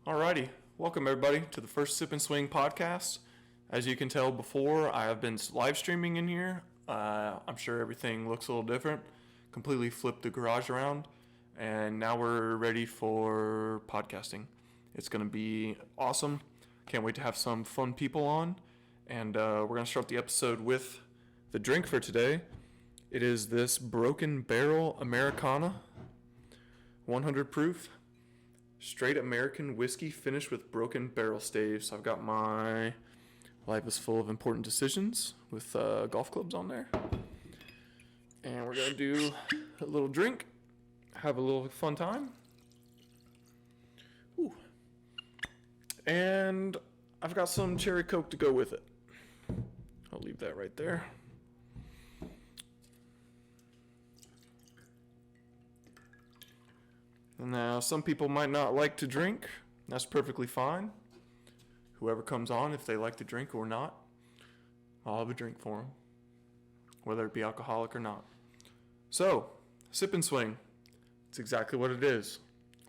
Alrighty, welcome everybody to the first Sip and Swing podcast. As you can tell before, I have been live streaming in here. I'm sure everything looks a little different. Completely flipped the garage around, and now we're ready for podcasting. It's going to be awesome. Can't wait to have some fun people on, and we're going to start the episode with the drink for today. It is this Broken Barrel Americana, 100 proof. Straight American whiskey finished with broken barrel staves. I've got my Life is Full of Important Decisions with golf clubs on there. And we're going to do a little drink, have a little fun time. Ooh. And I've got some cherry Coke to go with it. I'll leave that right there. And now some people might not like to drink. That's perfectly fine. Whoever comes on, if they like to drink or not, I'll have a drink for them, whether it be alcoholic or not. So, sip and swing. It's exactly what it is.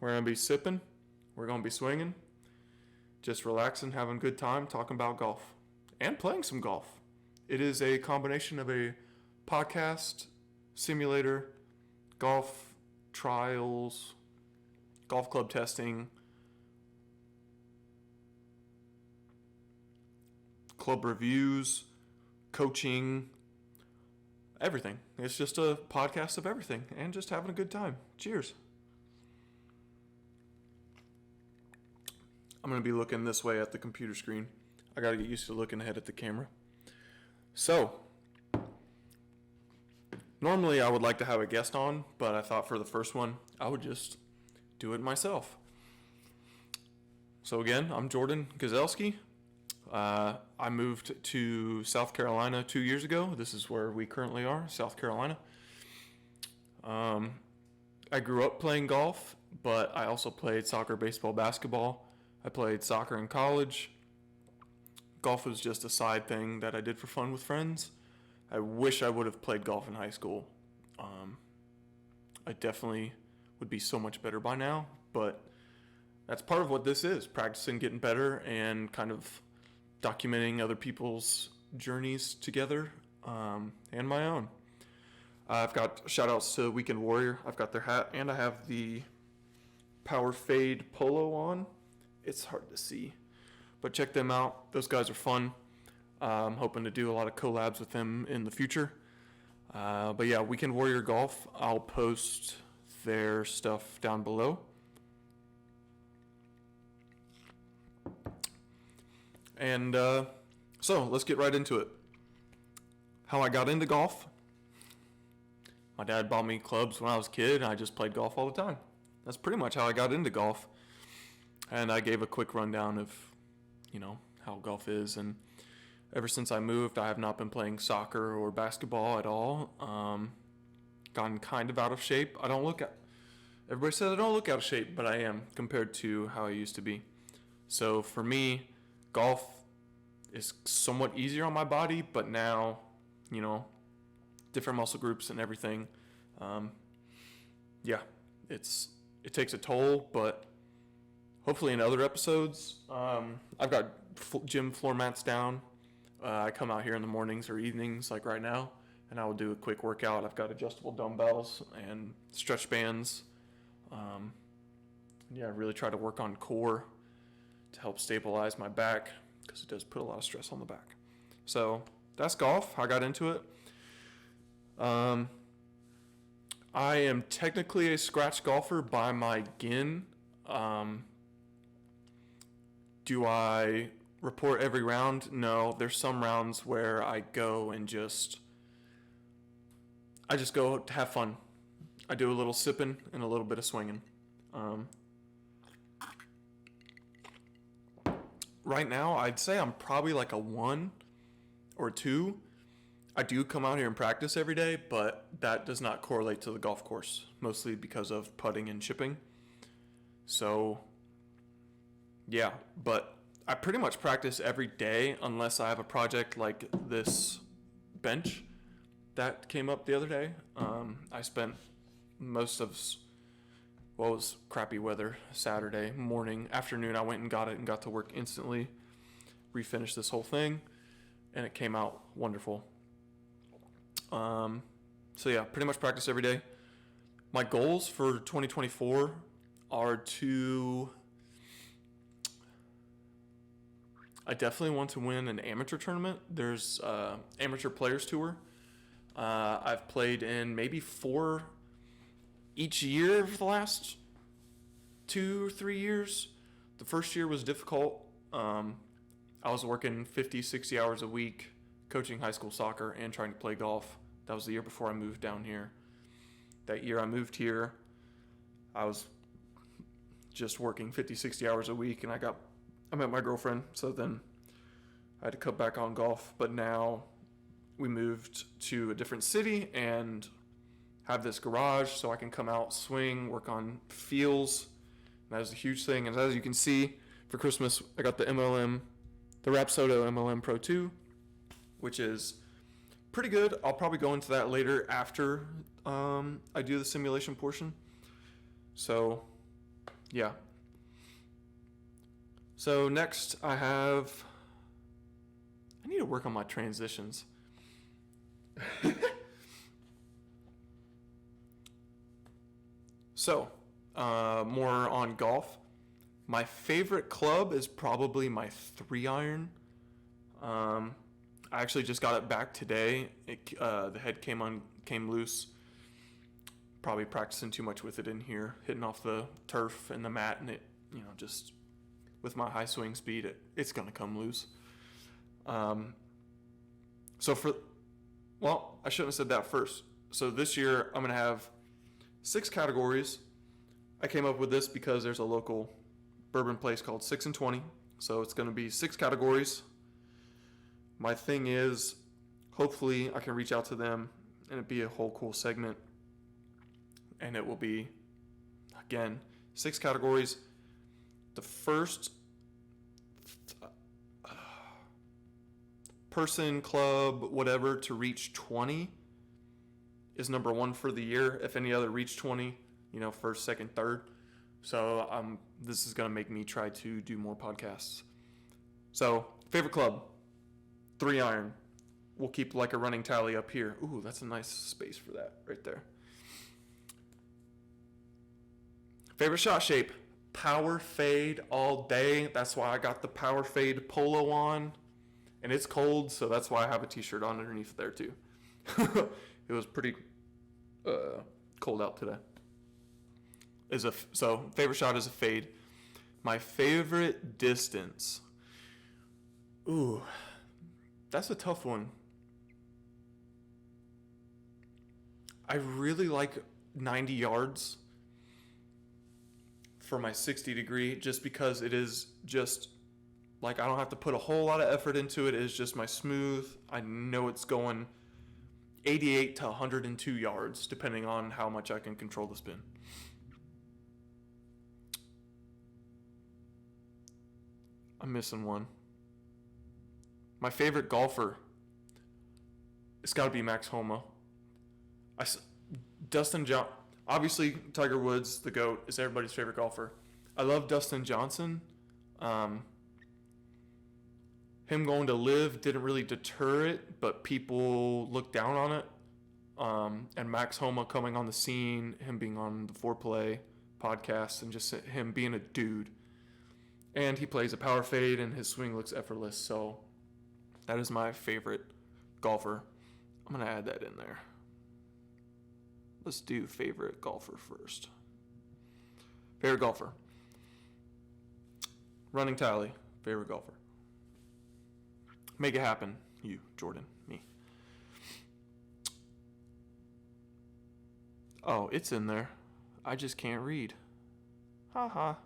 We're going to be sipping. We're going to be swinging. Just relaxing, having a good time, talking about golf. And playing some golf. It is a combination of a podcast, simulator, golf trials, golf club testing, club reviews, coaching, everything. It's just a podcast of everything and just having a good time. Cheers. I'm going to be looking this way at the computer screen. I got to get used to looking ahead at the camera. So, normally I would like to have a guest on, but I thought for the first one, I would just do it myself. So again, I'm Jordan Gozelski. I moved to South Carolina 2 years ago. This is where we currently are, South Carolina. I grew up playing golf, but I also played soccer, baseball, basketball. I played soccer in college. Golf was just a side thing that I did for fun with friends. I wish I would have played golf in high school. I definitely would be so much better by now, but that's part of what this is, practicing getting better and kind of documenting other people's journeys together and my own. I've got shout outs to Weekend Warrior. I've got their hat and I have the Power Fade Polo on. It's hard to see, but check them out. Those guys are fun. I'm hoping to do a lot of collabs with them in the future. But yeah, Weekend Warrior Golf, I'll post their stuff down below. And so let's get right into it. How I got into golf. My dad bought me clubs when I was a kid, and I just played golf all the time. That's pretty much how I got into golf. And I gave a quick rundown of, how golf is. And ever since I moved, I have not been playing soccer or basketball at all. Gotten kind of out of shape. Everybody says I don't look out of shape, but I am compared to how I used to be. So for me, golf is somewhat easier on my body, but now, different muscle groups and everything. It takes a toll, but hopefully in other episodes, I've got gym floor mats down. I come out here in the mornings or evenings like right now, and I will do a quick workout. I've got adjustable dumbbells and stretch bands. I really try to work on core to help stabilize my back because it does put a lot of stress on the back. So that's golf. I got into it. I am technically a scratch golfer by my GIN. Do I report every round? No. There's some rounds where I go and I just go to have fun. I do a little sipping and a little bit of swinging. Right now, I'd say I'm probably like a 1 or 2. I do come out here and practice every day, but that does not correlate to the golf course, mostly because of putting and chipping. So, yeah, but I pretty much practice every day unless I have a project like this bench that came up the other day. I spent most of Well, it was crappy weather Saturday morning. Afternoon, I went and got it and got to work instantly. Refinished this whole thing, and it came out wonderful. So yeah, pretty much practice every day. My goals for 2024 are I definitely want to win an amateur tournament. There's amateur players tour. I've played in maybe 4 each year for the last 2 or 3 years. The first year was difficult. I was working 50, 60 hours a week coaching high school soccer and trying to play golf. That was the year before I moved down here. That year I moved here, I was just working 50, 60 hours a week, and I met my girlfriend, so then I had to cut back on golf. But now we moved to a different city and have this garage so I can come out, swing, work on feels. That is a huge thing. And as you can see, for Christmas, I got the Rapsodo MLM Pro 2, which is pretty good. I'll probably go into that later after I do the simulation portion. So, yeah. So next I need to work on my transitions. So, more on golf. My favorite club is probably my 3-iron. I actually just got it back today. The head came loose. Probably practicing too much with it in here, hitting off the turf and the mat, and it, just with my high swing speed, it's gonna come loose. I shouldn't have said that first. So this year I'm gonna have 6 categories. I came up with this because there's a local bourbon place called 6 and 20. So it's gonna be 6 categories. My thing is, hopefully I can reach out to them and it'd be a whole cool segment. And it will be, again, 6 categories. The first person, club, whatever, to reach 20 is number 1 for the year. If any other reach 20, first, second, third. So this is going to make me try to do more podcasts. So, favorite club, 3-iron. We'll keep like a running tally up here. Ooh, that's a nice space for that right there. Favorite shot shape, power fade all day. That's why I got the power fade polo on. And it's cold, so that's why I have a t-shirt on underneath there too. It was pretty cold out today. So favorite shot is a fade. My favorite distance. Ooh, that's a tough one. I really like 90 yards for my 60 degree, just because it is just like I don't have to put a whole lot of effort into it. It is just my smooth. I know it's going 88 to 102 yards, depending on how much I can control the spin. I'm missing one. My favorite golfer, it's got to be Max Homa. Obviously, Tiger Woods, the GOAT, is everybody's favorite golfer. I love Dustin Johnson. Him going to live didn't really deter it, but people looked down on it. And Max Homa coming on the scene, him being on the Foreplay podcast, and just him being a dude. And he plays a power fade, and his swing looks effortless. So that is my favorite golfer. I'm going to add that in there. Let's do favorite golfer first. Favorite golfer. Running tally. Favorite golfer. Make it happen. You, Jordan, me. Oh, it's in there. I just can't read. Ha ha.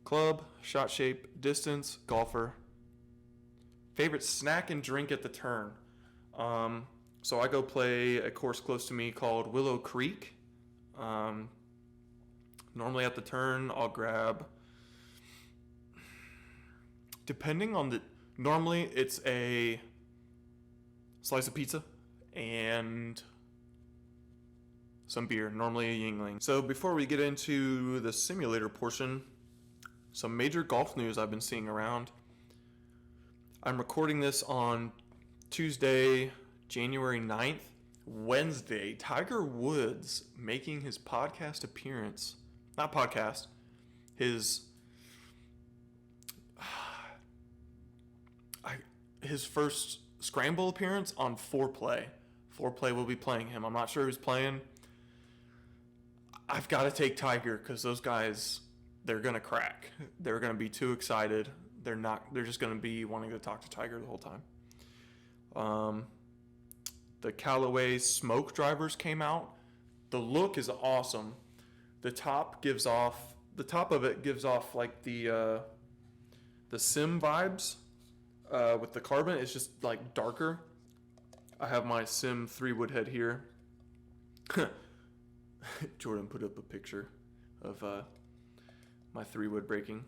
Club, shot shape, distance, golfer. Favorite snack and drink at the turn. So I go play a course close to me called Willow Creek. Normally at the turn, I'll grab, normally it's a slice of pizza and some beer, normally a Yingling. So before we get into the simulator portion, some major golf news I've been seeing around. I'm recording this on Tuesday, January 9th. Wednesday, Tiger Woods making his podcast appearance. Not podcast, his first scramble appearance on Foreplay. Foreplay will be playing him. I'm not sure who's playing. I've got to take Tiger because those guys, they're going to crack. They're going to be too excited. They're just going to be wanting to talk to Tiger the whole time. The Callaway smoke drivers came out. The look is awesome. The top of it gives off like the Sim vibes with the carbon. It's just like darker. I have my Sim 3-wood head here. Jordan put up a picture of my 3-wood breaking.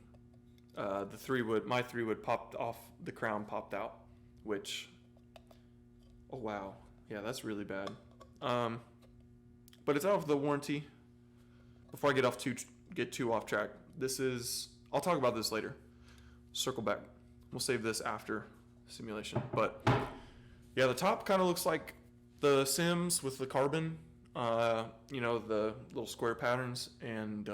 My 3-wood popped off, the crown popped out, which, oh wow. Yeah, that's really bad. But it's out of the warranty. Before I get too off track, I'll talk about this later. Circle back. We'll save this after simulation. But yeah, the top kind of looks like the Sims with the carbon, the little square patterns, and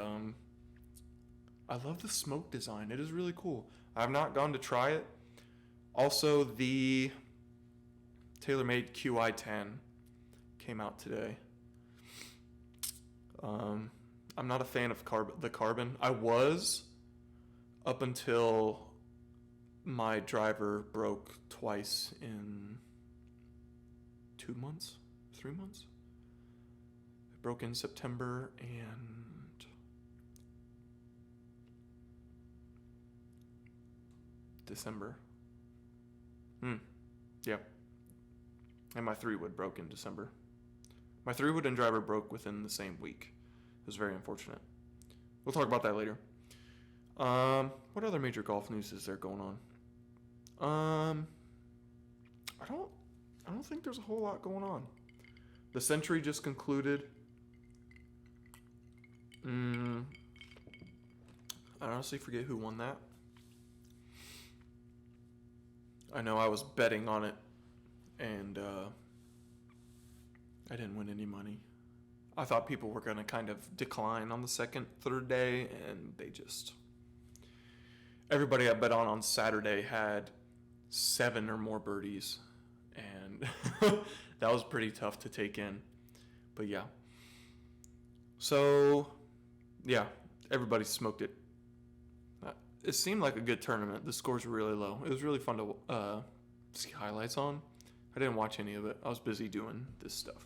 I love the smoke design. It is really cool. I've not gone to try it. Also, the TaylorMade QI10 came out today. I'm not a fan of the carbon. I was up until my driver broke twice in 3 months. It broke in September and December. Yeah. And my 3-wood broke in December. My 3-wood and driver broke within the same week. It was very unfortunate. We'll talk about that later. What other major golf news is there going on? I don't think there's a whole lot going on. The Century just concluded. I honestly forget who won that. I know I was betting on it, and I didn't win any money. I thought people were going to kind of decline on the second, third day, and everybody I bet on Saturday had 7 or more birdies, and that was pretty tough to take in. But yeah. So, yeah, everybody smoked it. It seemed like a good tournament. The scores were really low. It was really fun to see highlights on. I didn't watch any of it. I was busy doing this stuff.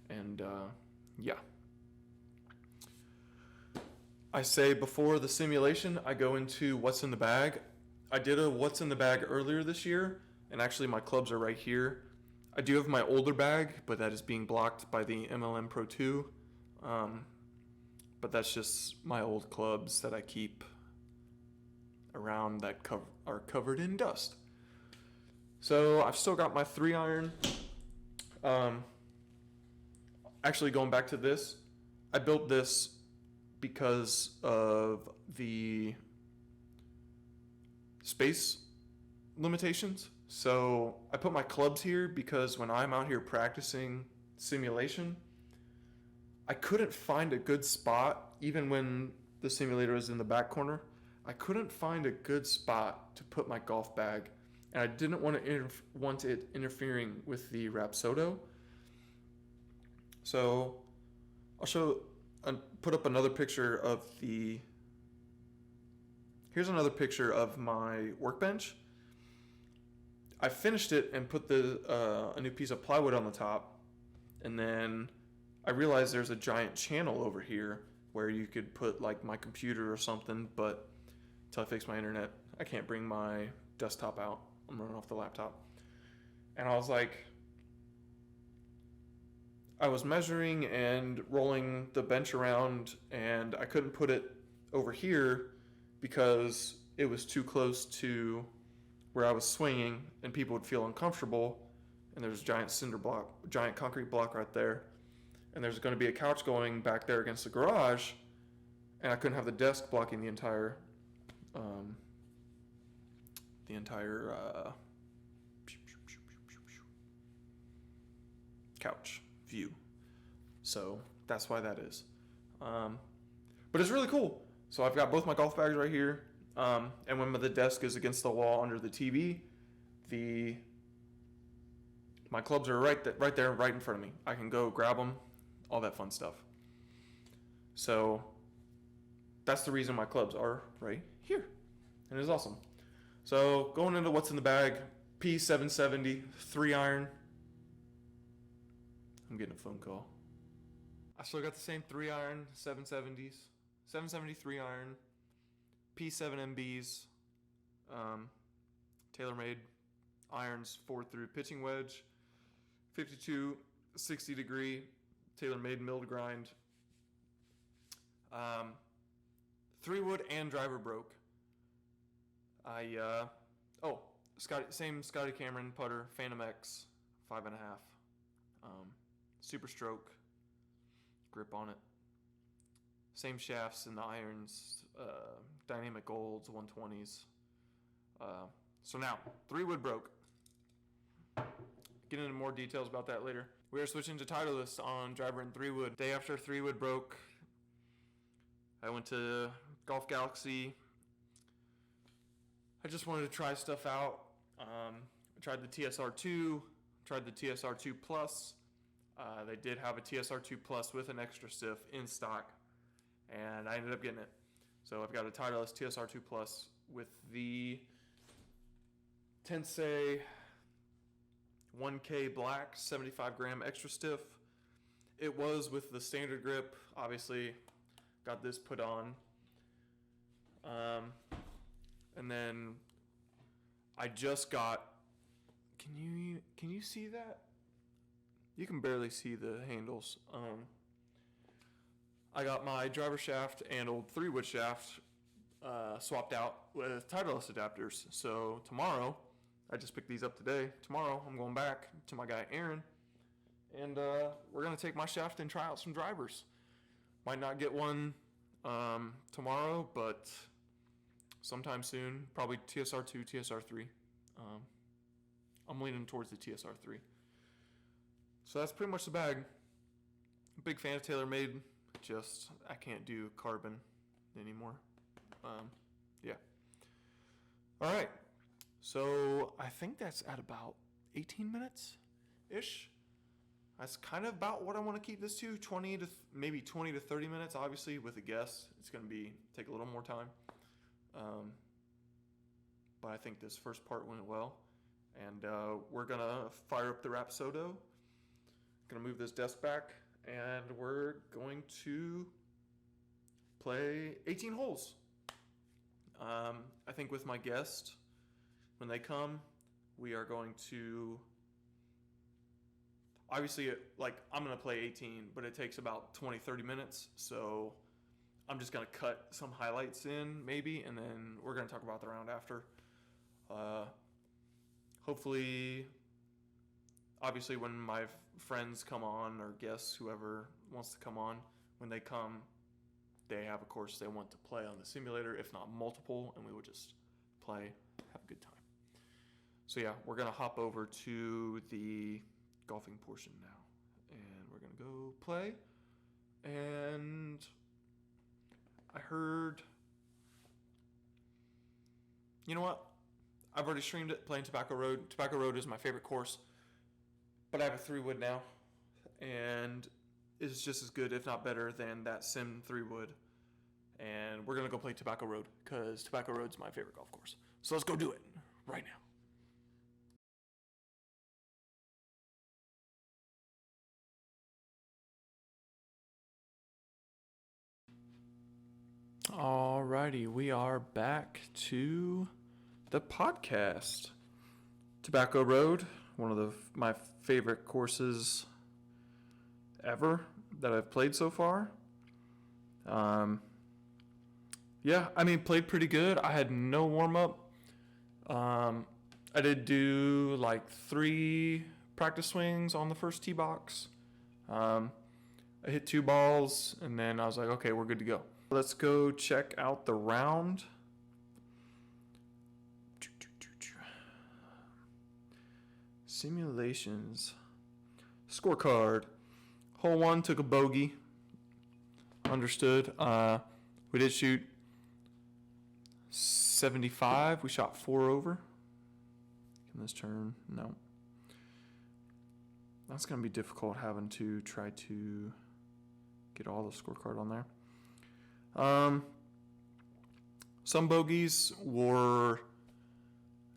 And, yeah. I say before the simulation, I go into what's in the bag. I did a what's in the bag earlier this year, and actually my clubs are right here. I do have my older bag, but that is being blocked by the MLM Pro 2. But that's just my old clubs that I keep around that are covered in dust. So I've still got my 3-iron. Actually, going back to this, I built this because of the space limitations. So I put my clubs here because when I'm out here practicing simulation, I couldn't find a good spot, even when the simulator was in the back corner. I couldn't find a good spot to put my golf bag, and I didn't want it interfering with the Rapsodo. So I'll put up another picture of here's another picture of my workbench. I finished it and put a new piece of plywood on the top, and then I realized there's a giant channel over here where you could put like my computer or something, but until I fix my internet, I can't bring my desktop out. I'm running off the laptop. And I was like, I was measuring and rolling the bench around, and I couldn't put it over here because it was too close to where I was swinging and people would feel uncomfortable, and there's a giant concrete block right there. and there's going to be a couch going back there against the garage, and I couldn't have the desk blocking the entire couch view. So that's why that is. But it's really cool. So I've got both my golf bags right here. And when the desk is against the wall under the TV, my clubs are right there, right in front of me. I can go grab them, all that fun stuff. So that's the reason my clubs are right here. And it's awesome. So going into what's in the bag, P770, 3-iron. I'm getting a phone call. I still got the same 3-iron, 770s, 773 iron, P7MBs, TaylorMade irons 4-through pitching wedge, 52 60-degree TaylorMade milled grind. 3-wood and driver broke. Same Scotty Cameron putter, Phantom X, 5.5. Super stroke grip on it. Same shafts in the irons, Dynamic Golds, 120s. So now, 3-wood broke. Get into more details about that later. We are switching to Titleist on driver and 3-wood. Day after 3-wood broke, I went to Golf Galaxy. I just wanted to try stuff out. I tried the TSR2, tried the TSR2 Plus. They did have a TSR2 Plus with an extra stiff in stock, and I ended up getting it. So I've got a Titleist TSR2 Plus with the Tensei 1K Black 75 gram extra stiff. It was with the standard grip. Obviously, got this put on. And then I just got. Can you see that? You can barely see the handles. I got my driver shaft and old 3-wood shaft swapped out with Titleist adapters. So tomorrow, I just picked these up today. Tomorrow, I'm going back to my guy Aaron, and we're gonna take my shaft and try out some drivers. Might not get one tomorrow, but sometime soon. Probably TSR2, TSR3. I'm leaning towards the TSR3. So that's pretty much the bag. Big fan of TaylorMade. Just, I can't do carbon anymore. Yeah. All right. So I think that's at about 18 minutes-ish. That's kind of about what I want to keep this to. 20 to 30 minutes. Obviously, with a guest, it's going to take a little more time. But I think this first part went well. And we're going to fire up the Rapsodo. Going to move this desk back, and we're going to play 18 holes. I think with my guest, when they come, we are going to, obviously, I'm going to play 18, but it takes about 20-30 minutes, so I'm just going to cut some highlights in, maybe, and then we're going to talk about the round after. Hopefully, obviously, when my friends come on, or guests, whoever wants to come on, when they come, they have a course they want to play on the simulator, if not multiple, and we will just play, have a good time. So yeah, we're going to hop over to the golfing portion now, and we're going to go play. And I heard, you know what? I've already streamed it, playing Tobacco Road. Tobacco Road is my favorite course, but I have a 3-wood now, and it's just as good, if not better, than that Sim 3-wood. And we're going to go play Tobacco Road, because Tobacco Road's my favorite golf course. So let's go do it right now. Alrighty, we are back to the podcast. Tobacco Road, one of my favorite courses ever that I've played so far. Yeah, I mean, played pretty good. I had no warm-up. I did do 3 practice swings on the first tee box. I hit 2 balls, and then I was like, okay, we're good to go. Let's go check out the round. Simulations. Scorecard. Hole 1 took a bogey. Understood. We did shoot 75. We shot 4 over. Can this turn? No. That's going to be difficult having to try to get all the scorecard on there. Some bogeys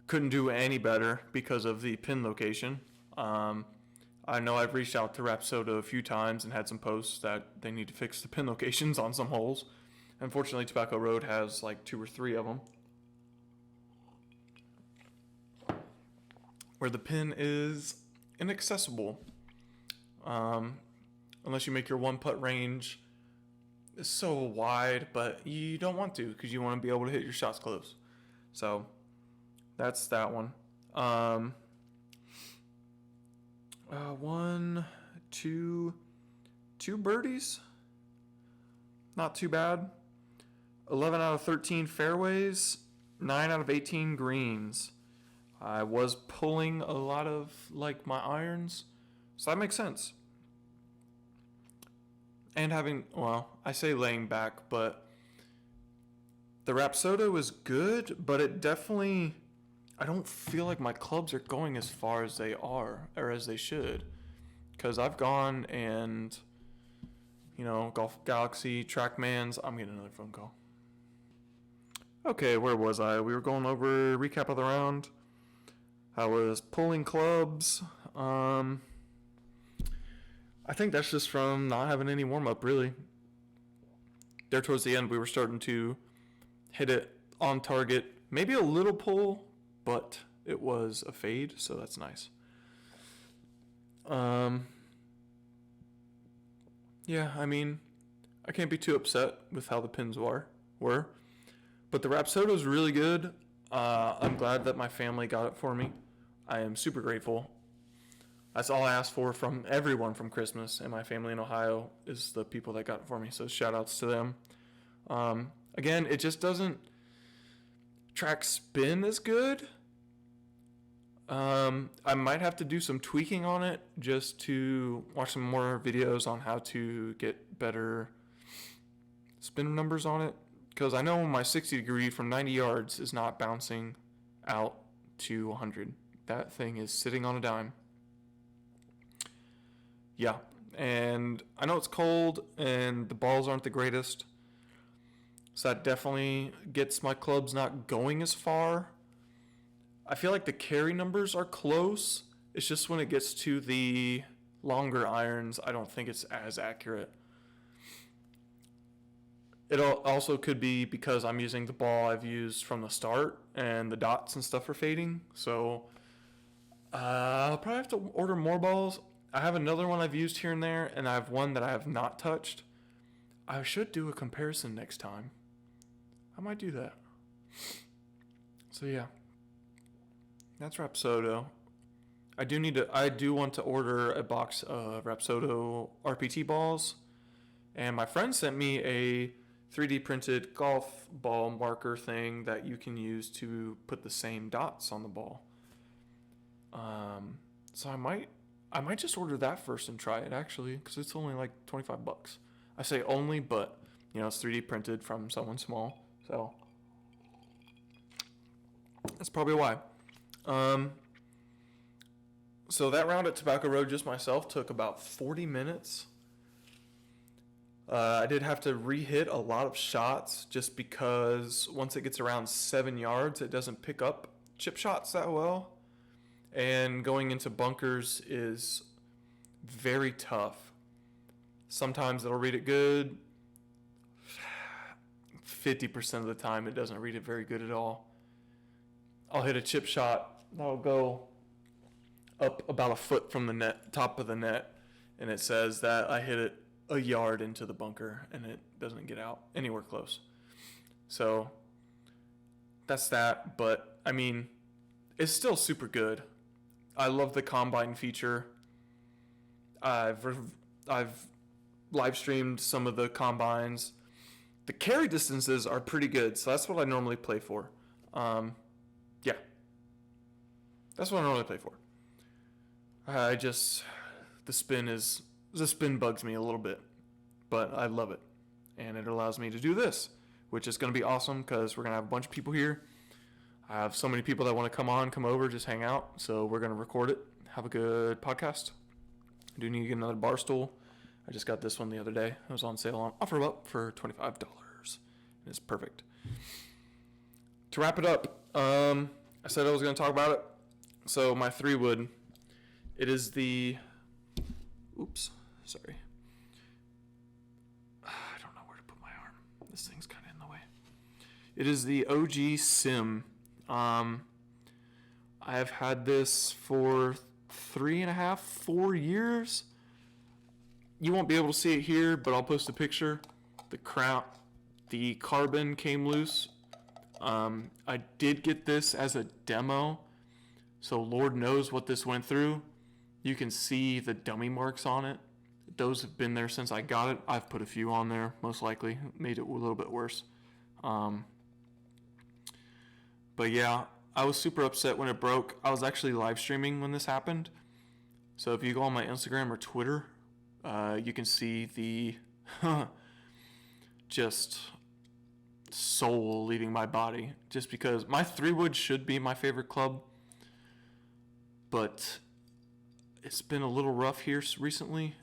couldn't do any better because of the pin location. I know I've reached out to Rapsodo a few times and had some posts that they need to fix the pin locations on some holes. Unfortunately, Tobacco Road has like 2 or 3 of them where the pin is inaccessible. Unless you make your 1-putt range so wide, but you don't want to because you want to be able to hit your shots close. So that's that one. 1, 2 birdies. Not too bad. 11 out of 13 fairways, 9 out of 18 greens. I was pulling a lot of like my irons, so that makes sense. And having, well, I say laying back, but the Rapsodo is good, but it definitely, I don't feel like my clubs are going as far as they are, or as they should. Because I've gone and, Golf Galaxy, Trackmans, I'm getting another phone call. Okay, where was I? We were going over recap of the round. I was pulling clubs. I think that's just from not having any warm-up, really. There towards the end, we were starting to hit it on target. Maybe a little pull, but it was a fade, so that's nice. Yeah, I mean, I can't be too upset with how the pins were. But the Rapsodo is really good. I'm glad that my family got it for me. I am super grateful. That's all I asked for from everyone from Christmas, and my family in Ohio is the people that got it for me, so shout outs to them. Again, it just doesn't track spin as good. I might have to do some tweaking on it just to watch some more videos on how to get better spin numbers on it, because I know my 60 degree from 90 yards is not bouncing out to 100. That thing is sitting on a dime. Yeah, and I know it's cold and the balls aren't the greatest, so that definitely gets my clubs not going as far. I feel like the carry numbers are close. It's just when it gets to the longer irons, I don't think it's as accurate. It also could be because I'm using the ball I've used from the start and the dots and stuff are fading. So I'll probably have to order more balls. I have another one I've used here and there, and I have one that I have not touched. I should do a comparison next time. I might do that. So yeah, that's Rapsodo. I do want to order a box of Rapsodo RPT balls, and my friend sent me a 3D printed golf ball marker thing that you can use to put the same dots on the ball. So I might just order that first and try it, actually, because it's only like $25. I say only, but it's 3D printed from someone small, so that's probably why. So that round at Tobacco Road, just myself, took about 40 minutes. I did have to re-hit a lot of shots just because once it gets around 7 yards, it doesn't pick up chip shots that well. And going into bunkers is very tough. Sometimes it'll read it good. 50% of the time, it doesn't read it very good at all. I'll hit a chip shot that'll go up about a foot from the top of the net, and it says that I hit it a yard into the bunker, and it doesn't get out anywhere close. So that's that, but I mean, it's still super good. I love the combine feature. I've live streamed some of the combines. The carry distances are pretty good, so that's what I normally play for. Yeah, that's what I normally play for. The spin bugs me a little bit, but I love it, and it allows me to do this, which is going to be awesome because we're going to have a bunch of people here. I have so many people that want to come over, just hang out, so we're going to record it, have a good podcast. I do need to get another bar stool. I just got this one the other day. It was on sale on OfferUp for $25. It's perfect. To wrap it up, I said I was going to talk about it. So my 3-wood, it is the, sorry. I don't know where to put my arm. This thing's kind of in the way. It is the OG Sim. I have had this for 3.5, 4 years. You won't be able to see it here, but I'll post a picture. The carbon came loose. I did get this as a demo, so Lord knows what this went through. You can see the dummy marks on it. Those have been there since I got it. I've put a few on there, most likely. Made it a little bit worse. But yeah, I was super upset when it broke. I was actually live streaming when this happened. So if you go on my Instagram or Twitter, you can see the just soul leaving my body. Just because my 3-wood should be my favorite club, but it's been a little rough here recently.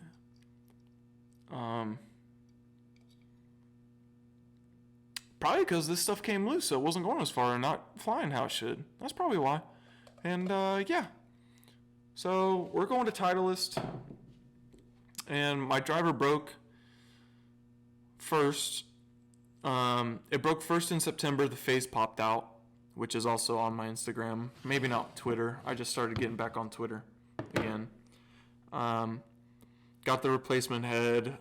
Probably because this stuff came loose, so it wasn't going as far and not flying how it should. That's probably why. And yeah. So we're going to Titleist. And my driver broke first. It broke first in September. The face popped out, which is also on my Instagram. Maybe not Twitter. I just started getting back on Twitter again. Got the replacement head.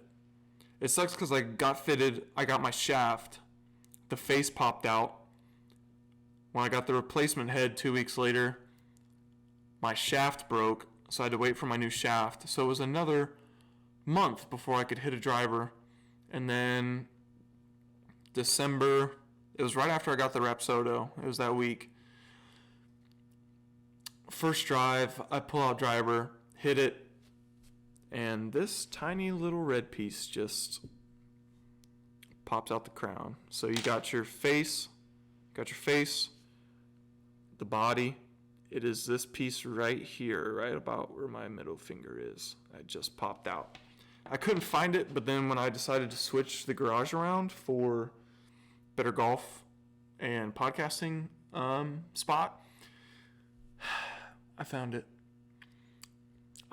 It sucks because I got my shaft. The face popped out. When I got the replacement head 2 weeks later, my shaft broke, so I had to wait for my new shaft. So it was another month before I could hit a driver. And then December, it was right after I got the Rapsodo. It was that week. First drive, I pull out driver, hit it, and this tiny little red piece just pops out the crown. So you got your face, the body. It is this piece right here, right about where my middle finger is. It just popped out. I couldn't find it, but then when I decided to switch the garage around for better golf and podcasting spot, I found it.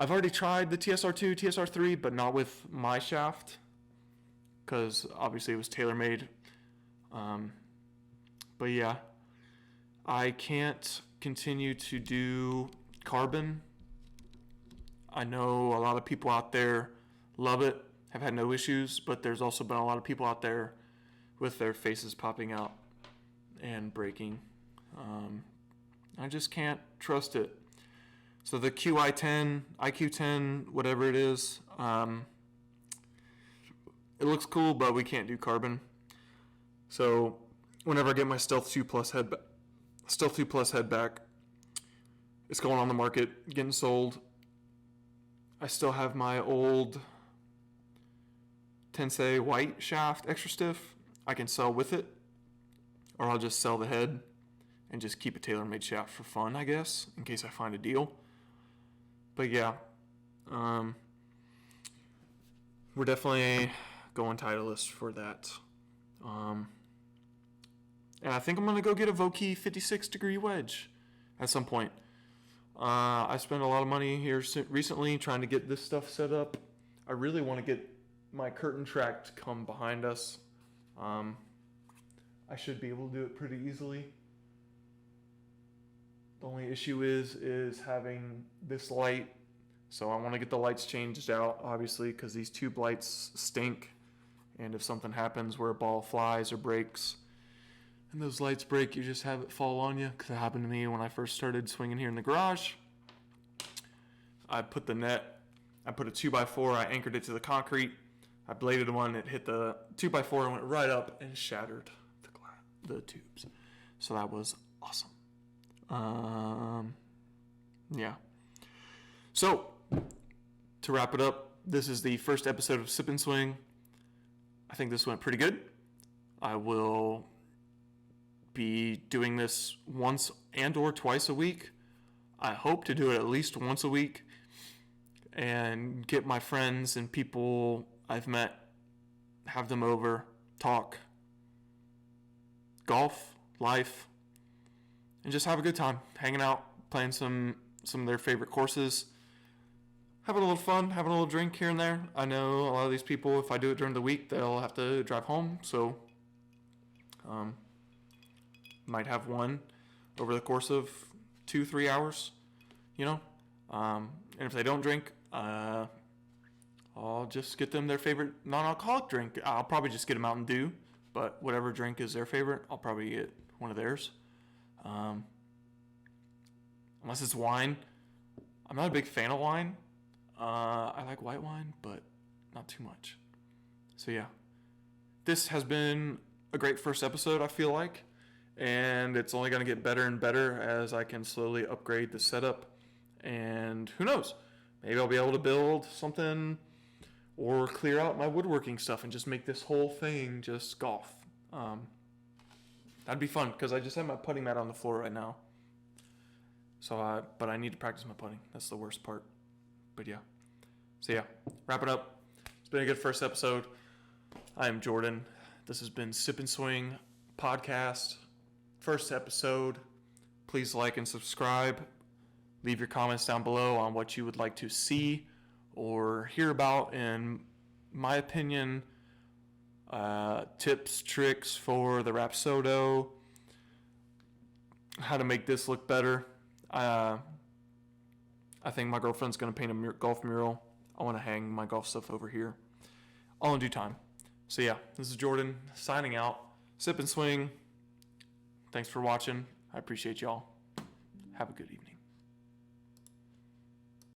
I've already tried the TSR2, TSR3, but not with my shaft, because obviously it was tailor-made. But yeah, I can't continue to do carbon. I know a lot of people out there love it, have had no issues, but there's also been a lot of people out there with their faces popping out and breaking. I just can't trust it. So the IQ10, whatever it is, it looks cool, but we can't do carbon. So whenever I get my Stealth 2 Plus head back, it's going on the market, getting sold. I still have my old Tensei white shaft, extra stiff. I can sell with it, or I'll just sell the head and just keep a tailor-made shaft for fun, I guess, in case I find a deal. But yeah, we're definitely going Titleist for that. And I think I'm going to go get a Vokey 56-degree wedge at some point. I spent a lot of money here recently trying to get this stuff set up. I really want to get my curtain track to come behind us. I should be able to do it pretty easily. The only issue is having this light. So I want to get the lights changed out, obviously, because these tube lights stink. And if something happens where a ball flies or breaks, and those lights break, you just have it fall on you. Because it happened to me when I first started swinging here in the garage. I put a 2x4, I anchored it to the concrete. I bladed one. It hit the 2x4 and went right up and shattered the tubes. So that was awesome. Yeah. So, to wrap it up, this is the first episode of Sip and Swing. I think this went pretty good. I will be doing this once and or twice a week. I hope to do it at least once a week and get my friends and people I've met, have them over, talk, golf, life, and just have a good time, hanging out, playing some of their favorite courses, having a little fun, having a little drink here and there. I know a lot of these people, if I do it during the week, they'll have to drive home, so might have one over the course of 2-3 hours, and if they don't drink, I'll just get them their favorite non-alcoholic drink. I'll probably just get a Mountain Dew, but whatever drink is their favorite, I'll probably get one of theirs. Unless it's wine. I'm not a big fan of wine. I like white wine, but not too much. So yeah, this has been a great first episode, I feel like, and it's only going to get better and better as I can slowly upgrade the setup, and who knows, maybe I'll be able to build something or clear out my woodworking stuff and just make this whole thing just golf. That'd be fun, because I just have my putting mat on the floor right now. So, but I need to practice my putting. That's the worst part. But yeah. So yeah, wrap it up. It's been a good first episode. I am Jordan. This has been Sip and Swing podcast. First episode. Please like and subscribe. Leave your comments down below on what you would like to see or hear about. In my opinion, tips, tricks for the Rapsodo, how to make this look better. I think my girlfriend's going to paint a golf mural. I want to hang my golf stuff over here. All in due time. So yeah, this is Jordan signing out. Sip and Swing. Thanks for watching. I appreciate y'all. Have a good evening.